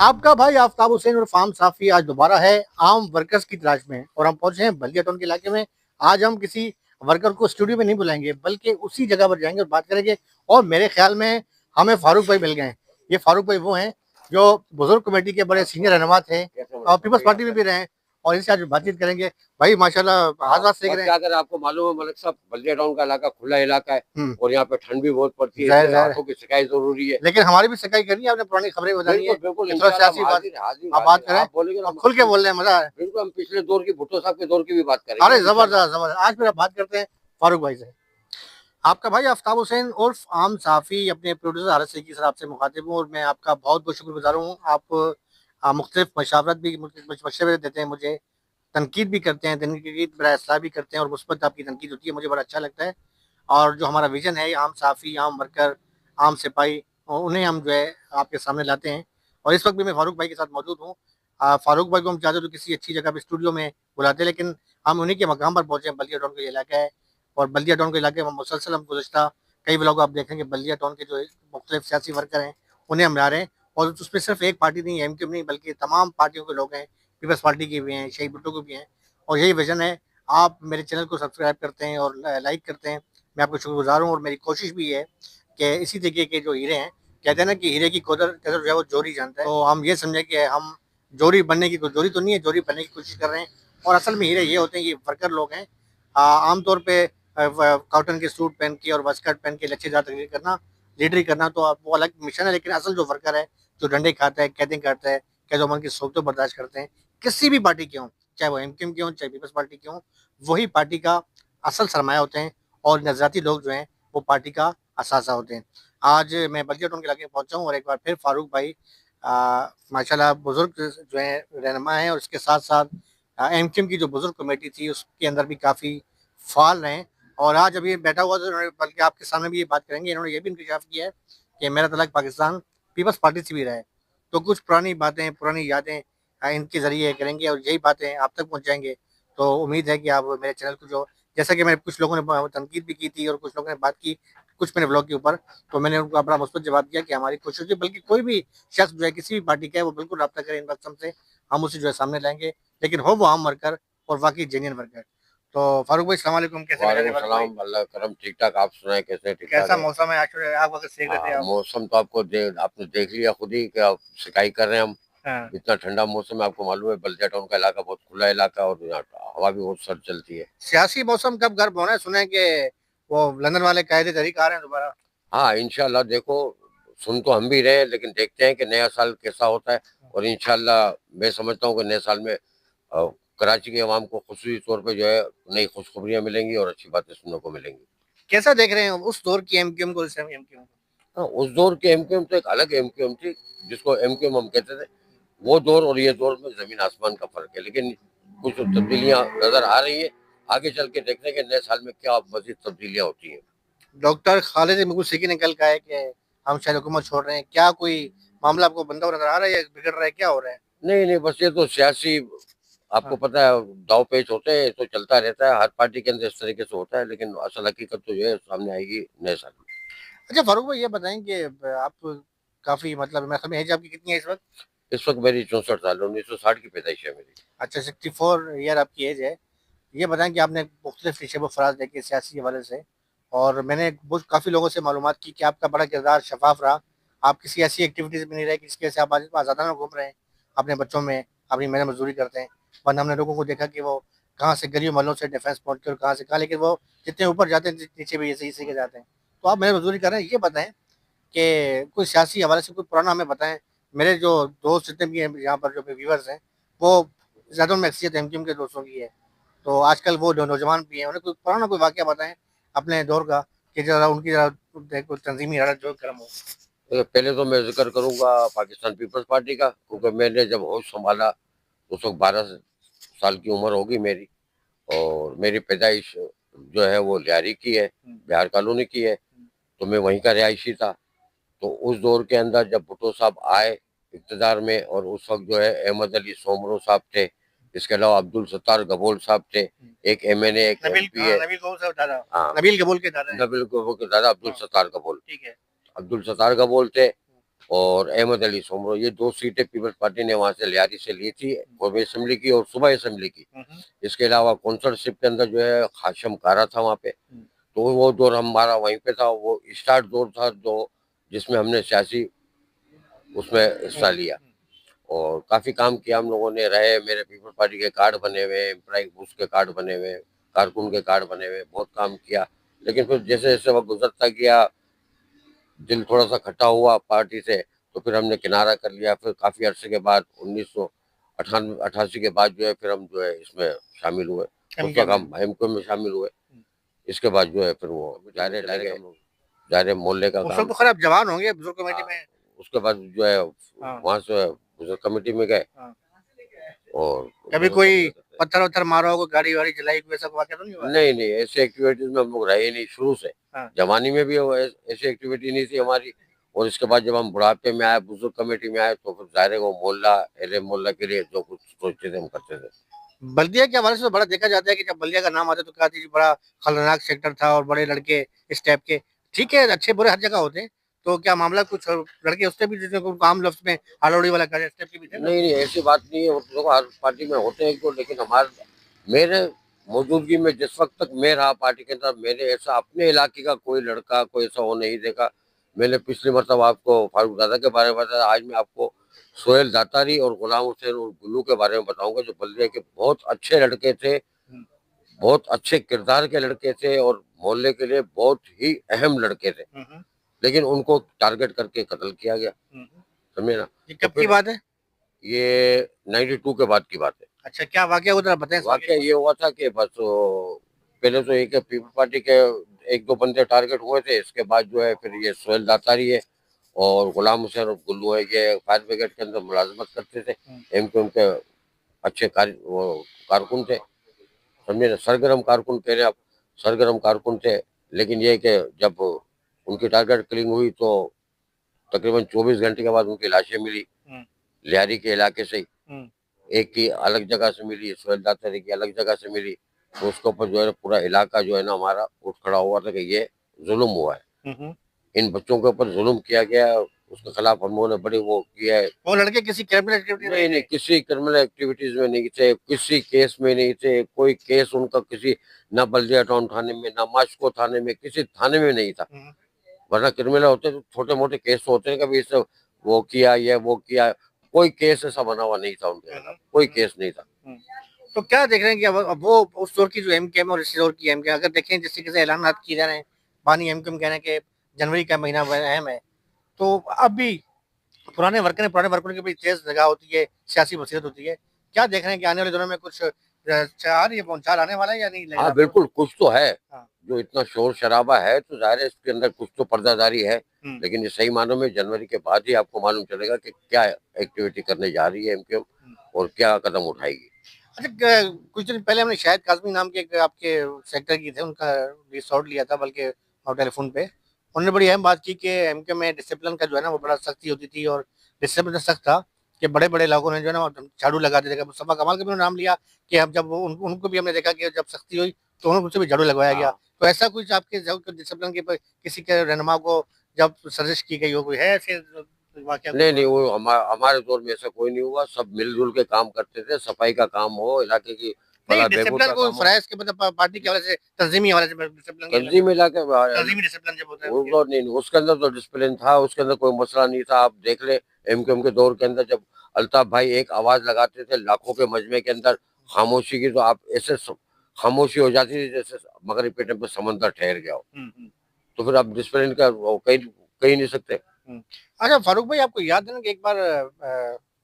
आपका भाई आफ्ताब हुसैन और फार्म साफी आज दोबारा है आम वर्कर्स की तलाश में और हम पहुंचे हैं बल्दिया टाउन के इलाके में। आज हम किसी वर्कर को स्टूडियो में नहीं बुलाएंगे बल्कि उसी जगह पर जाएंगे और बात करेंगे। और मेरे ख्याल में हमें फारूक भाई मिल गए हैं। ये फारूक भाई वो हैं जो बुजुर्ग कमेटी के बड़े सीनियर रहनुमा थे और पीपल्स पार्टी में भी रहे और इनसे आज बातचीत करेंगे। भाई माशाल्लाह हाथ हाथ सेक और रहे क्या हैं। करें, आपको मालूम है मलिक साहब, बल्दिया टाउन का इलाका खुला इलाका है हम्म। और यहाँ पे ठंड भी बहुत पड़ती है, जाहिर इसलिए जाहिर है। हाथों की सिकाई जरूरी है। लेकिन हमारी भी शिकायत करनी है, आपने पुरानी खबरें बतानी है बिल्कुल बिल्कुल, कि थोड़ा इंशाल्लाह हम सियासी बात हाजिर हाजिर आप बात हाजिर, करें आप बोलेंगे ना और खुल के हम बोल रहे हैं, मजा है। बिल्कुल हम पिछले दौर की भुट्टो साहब के दौर की भी बात करेंगे अरे इंशाल्लाह। जबरदस्त जबरदस्त। आज फिर आप बात करते हैं फारूक भाई से। आपका भाई आफ्ताब हुसैन उर्फ आम साफ़ी अपने प्रोड्यूसर हारत सईद की सर आपसे मुखातिब हूँ और मैं आपका बहुत बहुत शुक्रगुजार हूँ। आप मुख्तलिफ मशावरत भी मशवरे देते हैं मुझे, तनकीद भी करते हैं, तनकीद बड़ा असलाह भी करते हैं और मुस्बत आपकी तनकीद होती है, मुझे बड़ा अच्छा लगता है। और जो हमारा विजन है आम साफ़ी, आम वर्कर, आम सिपाही, उन्हें हम जो है आपके सामने लाते हैं। और इस वक्त भी मैं फारूक भाई के साथ मौजूद हूँ। फारूक भाई को हम चाहते तो किसी अच्छी जगह पे स्टूडियो में बुलाते, लेकिन हम उन्हीं के मकाम पर पहुंचे हैं। बल्दिया टाउन का इलाका है और बल्दिया टाउन के इलाके में मुसलसल हम गुज़श्ता कई ब्लॉग आप देखेंगे बल्दिया टाउन के जो मुख्तलिफ सियासी वर्कर हैं उन्हें हम ला रहे हैं। और उसमें सिर्फ एक पार्टी नहीं है, एमक्यूएम नहीं, बल्कि तमाम पार्टियों के लोग हैं। पीपल्स पार्टी के भी हैं, शहीद भुट्टो के भी हैं। और यही विजन है। आप मेरे चैनल को सब्सक्राइब करते हैं और लाइक करते हैं, मैं आपको शुक्रगुजार हूँ। और मेरी कोशिश भी है कि इसी तरीके के जो हीरे हैं, कहते हैं ना कि हीरे की कदर कदर जो है वो जोरी जानता है, तो हम ये समझे कि हम जोरी बनने की, जोरी तो नहीं है, जोरी बनने की कोशिश कर रहे हैं। और असल में हीरे ये होते हैं, ये वर्कर लोग हैं। आमतौर पे कॉटन के सूट पहन के और वस्कर्ट पहन के लच्छेदार तकरीर करना, लीडरी करना तो वो अलग मिशन है। लेकिन असल जो वर्कर है, जो डंडे खाता है, कैदिंग करता है, कैदो मन की सोचो बर्दाश्त करते हैं, किसी भी पार्टी के हों, चाहे वो एमक्यूएम के हों, चाहे पीपल्स पार्टी के हों, वही पार्टी का असल सरमाया होते हैं। और नजराती लोग जो हैं वो पार्टी का असासा होते हैं। आज मैं बल्दिया टाउन के इलाके पहुंचा हूँ और एक बार फिर फारूक भाई माशाल्लाह बुजुर्ग जो है रहनुमा हैं और इसके साथ साथ एमक्यूएम की जो बुजुर्ग कमेटी थी उसके अंदर भी काफ़ी फाल रहे हैं। और आज अभी बैठा हुआ था उन्होंने, बल्कि आपके सामने भी ये बात करेंगे, इन्होंने ये भी इंकशाफ किया है कि मेरा तलक पाकिस्तान पीपल्स पार्टी से भी रहा है। तो कुछ पुरानी बातें, पुरानी यादें इनके ज़रिए करेंगे और यही बातें आप तक पहुँचाएंगे। तो उम्मीद है कि आप मेरे चैनल को जो, जैसा कि मैं कुछ लोगों ने तनकीद भी की थी और कुछ लोगों ने बात की कुछ मेरे ब्लॉग के ऊपर, तो मैंने उनको बड़ा मुस्बत जवाब दिया कि हमारी कोशिश है, बल्कि कोई भी शख्स जो है किसी भी पार्टी का है वो बिल्कुल रब्ता करें इन वक्त हमसे, हम उसे जो है सामने लाएंगे, लेकिन हो वो आम वर्कर और वाकई जेन्युइन वर्कर। तो फारूक भाई सलाम वालेकुम, कैसे मिजाज है वालेकुम फारूक भाई? सलाम, अल्लाह करम, ठीक ठाक। आप सुनाए, कैसे? ठीक ठाक कैसा है। मौसम है आज? आप वक्त सेक रहे थे हाँ, आप। मौसम तो आपने देख लिया खुद ही कि आप सिकाई कर रहे हैं हम। हाँ। इतना ठंडा मौसम है, आपको मालूम है बल्दिया टाउन का इलाका बहुत खुला इलाका है और यहाँ हवा भी बहुत सर्द चलती है। सियासी मौसम कब गर्म होना है? सुना है कि वो लंदन वाले कायदे तहरीक आ रहे हैं दोबारा। हाँ इंशाल्लाह, देखो सुन तो हम भी रहे हैं, लेकिन देखते हैं कि नया साल कैसा होता है। और इंशाल्लाह मैं समझता हूँ कि नए साल में कराची के अवाम को खुसूसी तौर पे जो है नई खुशखबरियाँ मिलेंगी और अच्छी बातें सुनने को मिलेंगी। कैसा देख रहे हैं उस दौर की एमक्यूएम को, इस एमक्यूएम को? हाँ, उस दौर की एमक्यूएम तो एक अलग एमक्यूएम थी, जिसको एमक्यूएम हम कहते थे। वो दौर और ये दौर में जमीन आसमान का फर्क है, लेकिन कुछ तब्दीलियां नजर आ रही है। आगे चल के देखते हैं कि नए साल में क्या मजीद तब्दीलियां होती हैं। डॉक्टर खालिद महमूद सिद्दीकी ने कल कहा है कि हम शायद हुकूमत छोड़ रहे हैं। क्या कोई मामला आपको बनता हुआ नजर आ रहा है या बिगड़ रहा है, क्या हो रहा है? नहीं नहीं, बस ये तो सियासी, आपको हाँ। पता है दाव पेच होते हैं तो चलता रहता है, हर पार्टी के अंदर इस तरीके से होता है, लेकिन असल हकीकत तो जो है सामने आएगी नए साल में। अच्छा फारूक भाई, ये बताएं कि आप काफी, मतलब मैं समझ, एज आपकी कितनी है इस वक्त? इस वक्त मेरी 64 साल, 1960 की पैदाइश है मेरी। अच्छा, 64 ईयर आपकी एज है। ये बताएं कि आपने मुख्तलिफ शब फराज देखे सियासी हवाले से, और मैंने काफ़ी लोगों से मालूमात की कि आपका बड़ा किरदार शफाफ रहा। आप किसी ऐसी एक्टिविटीज़ में नहीं रहे कि जिसकी वजह से आप आज आज़ादाना घूम रहे हैं अपने बच्चों में, अपनी मेहनत मजदूरी करते हैं। वरना हमने लोगों को देखा कि वो कहाँ से गली मोहल्लों से डिफेंस पहुँच के और कहाँ से कहाँ, लेकिन वो जितने ऊपर जाते हैं नीचे भी ऐसे ही के जाते हैं। तो आप मेहनत मजदूरी कर रहे हैं। ये बताएं कि कोई सियासी हवाले से कोई पुराना हमें बताएं। मेरे जो दोस्त जितने भी हैं यहाँ पर, जो व्यूवर्स हैं, वो ज़्यादा में अक्सरियत एमक्यूएम के दोस्तों की है। तो आजकल वो जो नौजवान भी हैं उन्हें कोई पुराना कोई वाक़या बताएं अपने दौर का, कि ज़रा उनकी ज़रा देखो तंजीमी हालत जो गर्म हो। तो पहले तो मैं जिक्र करूंगा पाकिस्तान पीपल्स पार्टी का, क्योंकि मैंने जब होश संभाला उस वक्त 12 साल की उम्र होगी मेरी। और मेरी पैदाइश जो है वो लियारी की है, बिहार कॉलोनी की है। तो मैं वहीं का रिहायशी था। तो उस दौर के अंदर जब भुट्टो साहब आए इक़्तिदार में, और उस वक्त जो है अहमद अली सोमरो साहब थे, इसके अलावा अब्दुल सत्तार गबोल साहब थे, एक एमएनए, एक नबील, एमपी हाँ है। नबील कबूल साहब दादा, हाँ, नबील कबूल के दादा हैं। नबील गबोल के दादा अब्दुल हाँ सत्तार गबोल, ठीक है। अब्दुल सत्तार गबोल थे। और अहमद अली सोमरो, ये 2 सीटें पीपल्स पार्टी ने वहां से लियारी से ली थी, कौमी असेंबली की और सूबाई असेंबली की। इसके अलावा कौंसलशिप के अंदर जो है हाशिम कारा था वहाँ पे, तो वो दौर हमारा वहीं पे था, वो स्टार्ट दौर था जो जिसमें हमने सियासी उसमें हिस्सा लिया और काफी काम किया हम लोगों ने। रहे मेरे पीपल्स पार्टी के कार्ड बने हुए, एम्प्लॉय उसके कार्ड बने हुए, कारकुन के कार्ड बने हुए, बहुत काम किया। लेकिन फिर जैसे जैसे वक्त गुजरता गया, दिल थोड़ा सा खट्टा हुआ पार्टी से, तो फिर हमने किनारा कर लिया। फिर काफी अरसे के बाद 1988 के बाद जो है फिर हम जो है इसमें शामिल हुए। उस वक्त हम एमक्यू में शामिल हुए। इसके बाद जो है फिर वो जारे मोहल्ले का उस काम वक्त तो खैर आप जवान होंगे बुजुर्ग कमेटी में। उसके बाद जो है वहां से बुजुर्ग कमेटी में गए और कभी कोई पत्थर वत्थर मारा हो, कोई गाड़ी वाड़ी जलाई, कोई ऐसा वाकया तो नहीं हुआ? नहीं नहीं, ऐसी एक्टिविटीज में हम लोग रहे नहीं शुरू से। जवानी में भी ऐसी एक्टिविटी नहीं थी हमारी। और इसके बाद जब हम बुढ़ापे में आए, बुजुर्ग कमेटी में आए, तो फिर जाहिर है वो मोहल्ला एरिया मोहल्ला के लिए जो कुछ सोचते थे हम करते थे। बल्दिया के हवाले से तो बड़ा देखा जाता है कि जब बल्दिया का नाम आता है तो कहते हैं बड़ा खतरनाक सेक्टर था और बड़े लड़के इस टाइप के। ठीक है, अच्छे बुरे हर जगह होते हैं, तो क्या मामला कुछ लड़के उससे भी जिसने को आम लफ्ज में आलोड़ी वाला करे इस टाइप के भी थे ना? नहीं नहीं, ऐसी बात नहीं है। देखो हर पार्टी में होते हैं तो, लेकिन हमारे मेरे मौजूदगी में जिस वक्त तक मैं रहा पार्टी के अंदर, मैंने ऐसा अपने इलाके का कोई लड़का कोई ऐसा हो नहीं देखा। मैंने पिछली मतलब आपको फारूक दादा के बारे में बताया, आज मैं आपको सोहेल दातारी और गुलाम हुसैन और गुल्लू के बारे में बताऊंगा, जो बल्दिया के बहुत अच्छे लड़के थे, बहुत अच्छे किरदार के लड़के थे और मोहल्ले के लिए बहुत ही अहम लड़के थे। लेकिन उनको टारगेट करके कत्ल किया गया, समझे ना। ये कब की बात है? ये 92 के बाद की बात है। अच्छा, क्या वाकया हुआ, जरा बताएं। वाकया ये हुआ था कि बस पहले तो एक पीपल पार्टी के 1-2 बंदे टारगेट हुए थे। इसके बाद जो है फिर ये सोहेल दातारी है और गुलाम हुसैन और गुल्लू है, ये फायर ब्रिगेड के अंदर मुलाजमत करते थे। एमक्यूएम के अच्छे कारकुन थे, समझे ना, सरगर्म कारकुन कह रहे आप, सरगर्म कारकुन थे। लेकिन ये कि जब उनकी टारगेट किलिंग हुई तो तकरीबन 24 घंटे के बाद उनकी लाशें मिली लियारी के इलाके से ही। एक की अलग जगह से मिली, सोहेल दातारी की अलग जगह से मिली। तो उसके ऊपर जो है पूरा इलाका जो है ना हमारा उठ खड़ा हुआ था कि ये जुल्म हुआ है, इन बच्चों के ऊपर जुल्म किया गया है। उसके खिलाफ हम लोगों ने बड़ी वो किया है। वो लड़के किसी क्रिमिनल एक्टिविटी नहीं नहीं, किसी क्रिमिनल एक्टिविटीज में नहीं थे, किसी केस में नहीं थे। कोई केस उनका किसी ना बल्दिया टाउन थाने में ना मास्को थाने में, किसी थाने में नहीं था। वरना क्रिमिनल होते तो छोटे मोटे केस होते हैं, कभी इससे वो किया ये वो किया। कोई केस ऐसा बना हुआ नहीं था उनके खिलाफ, कोई केस नहीं था। तो क्या देख रहे हैं कि अब वो उस दौर की जो एमकेएम और इस दौर की एमकेएम अगर देखें, जिस तरीके से ऐलान किए जा रहे हैं, बानी एमकेएम कह रहे हैं कि जनवरी का महीना अहम है, तो अब भी पुराने वर्करों की बड़ी तेज जगह होती है, सियासी बसीरत होती है। क्या देख रहे हैं कि आने वाले दिनों में कुछ चार आने वाला है या नहीं? हाँ बिल्कुल, कुछ तो है। हाँ। जो इतना शोर शराबा है तो जाहिर है इसके अंदर कुछ तो पर्दादारी है। लेकिन ये सही मानों में जनवरी के बाद ही आपको मालूम चलेगा कि क्या एक्टिविटी करने जा रही है एमक्यूएम और क्या कदम उठाएगी। अच्छा, कुछ दिन पहले हमने शायद काजमी नाम के एक आपके सेक्टर की थे, उनका रिसोर्ट लिया था, बल्कि और टेलीफोन पे उन्होंने बड़ी अहम बात की कि एमके में डिसिप्लिन का जो है ना वो बड़ा सख्ती होती थी और डिसिप्लिन सख्त था कि बड़े बड़े लोगों ने जो है ना झाड़ू लगाते थे। मुस्तफा कमाल का भी नाम लिया कि हम जब उनको भी हमने देखा कि जब सख्ती हुई तो उनसे भी झाड़ू लगवाया गया। तो ऐसा कुछ आपके डिसिप्लिन के किसी के रहनुमा को जब सर्जिश की गई हो, कोई है ऐसे वाकया? नहीं नहीं, वो हमारे दौर में ऐसा कोई नहीं हुआ। सब मिलजुल के काम करते थे, सफाई का काम हो, इलाके की नहीं, डिसिप्लिन को फराइज के मतलब पार्टी के हवाले से, तंजीमी हवाले से डिसिप्लिन, तंजीम इलाके तंजीमी डिसिप्लिन जब होता है वो नहीं, उसके अंदर तो डिसिप्लिन था, उसके अंदर कोई मसला नहीं था। आप देख ले एमक्यूएम के दौर के अंदर जब अल्ताफ भाई एक आवाज लगाते थे लाखों के मजमे के अंदर खामोशी की, तो आप ऐसे खामोशी हो जाती थी जैसे मगरब के टाइम पे समंदर ठहर गया हो। तो फिर आप डिसिप्लिन का कहीं नहीं सकते। अच्छा फारूक भाई, आपको याद है ना कि एक बार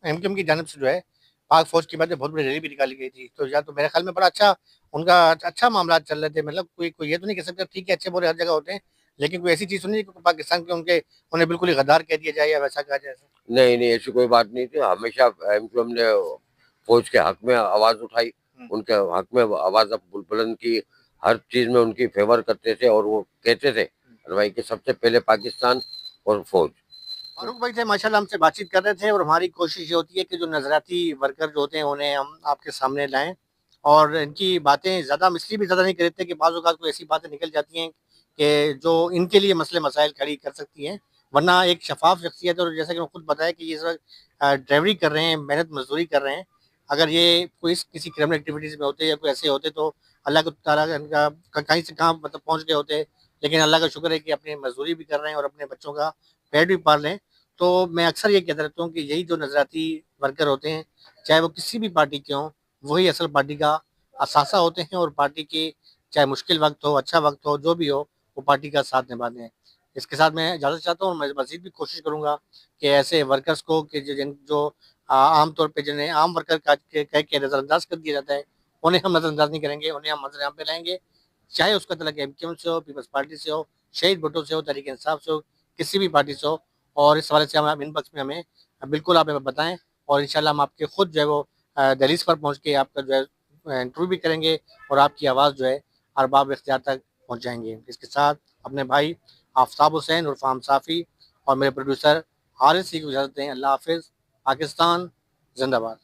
एमकेएम की जानिब से जो है पाक फौज की बात में बहुत बड़ी रैली भी निकाली गई थी, तो या तो मेरे ख्याल में बड़ा अच्छा उनका अच्छा मामला चल रहे थे। मतलब कोई ये तो नहीं कह सकता, ठीक है अच्छे बुरे हर जगह होते हैं, लेकिन कोई ऐसी चीज तो नहीं कि पाकिस्तान के उन्हें बिल्कुल ही गद्दार कह दिया जाए या वैसा कहा जाए। नहीं नहीं, ऐसी कोई बात नहीं थी। हमेशा एमक्यूएम ने फौज के हक में आवाज उठाई, उनके हक में आवाज बुलंद की, हर चीज में उनकी फेवर करते थे। और वो कहते थे भाई कि सबसे पहले पाकिस्तान और फौज। फारूक भाई थे माशाल्लाह, हमसे बातचीत कर रहे थे और हमारी कोशिश ये होती है कि जो नजराती वर्कर जो होते हैं उन्हें हम आपके सामने लाएं और इनकी बातें ज़्यादा हम इसलिए भी ज़्यादा नहीं करते कि बाज़ औक़ात कोई ऐसी बातें निकल जाती हैं कि जो इनके लिए मसले मसाइल खड़ी कर सकती हैं, वरना एक शफाफ शख्सियत, और जैसा कि उन्होंने खुद बताया कि ये इस वक्त ड्राइवरी कर रहे हैं, मेहनत मजदूरी कर रहे हैं। अगर ये कोई किसी क्रिमिनल एक्टिविटीज़ में होते या कोई ऐसे होते तो अल्लाह को ताला इनका कहीं से कहाँ मतलब पहुँच गए होते। लेकिन अल्लाह का शुक्र है कि अपनी मजदूरी भी कर रहे हैं और अपने बच्चों का पेट भी पाल रहे हैं। तो मैं अक्सर ये कहता रहता हूँ कि यही जो नज़राती वर्कर होते हैं, चाहे वो किसी भी पार्टी के हों, वही असल पार्टी का असासा होते हैं, और पार्टी की चाहे मुश्किल वक़्त हो, अच्छा वक़्त हो, जो भी हो, वो पार्टी का साथ निभाते हैं। इसके साथ मैं इजाज़त चाहता हूँ, मैं मज़ीद भी कोशिश करूँगा कि ऐसे वर्कर्स को कि जो आम तौर पे जिन्हें आम वर्कर का के कह के नज़रअंदाज कर दिया जाता है, उन्हें हम नज़रअंदाज नहीं करेंगे, उन्हें हम नज़र यहाँ पे लाएँगे। चाहे उसका तल्लुक एमक्यूएम से हो, पीपल्स पार्टी से हो, शहीद भुट्टो से हो, तहरीक इंसाफ से हो, किसी भी पार्टी से हो। और इस हवाले से हम आप इनबॉक्स में हमें बिल्कुल आप हमें बताएँ, और इंशाल्लाह हम आपके खुद जो है वो दहलीज़ पर पहुँच के आपका जो है इंटरव्यू भी करेंगे, और आपकी आवाज़ जो है अरबाब इख्तियार तक पहुँचाएँगे। इसके साथ अपने भाई आफ्ताब हुसैन उर्फ आम साफ़ी और मेरे प्रोड्यूसर हारिस को इजाज़त दें। अल्लाह हाफ़िज़। पाकिस्तान ज़िंदाबाद।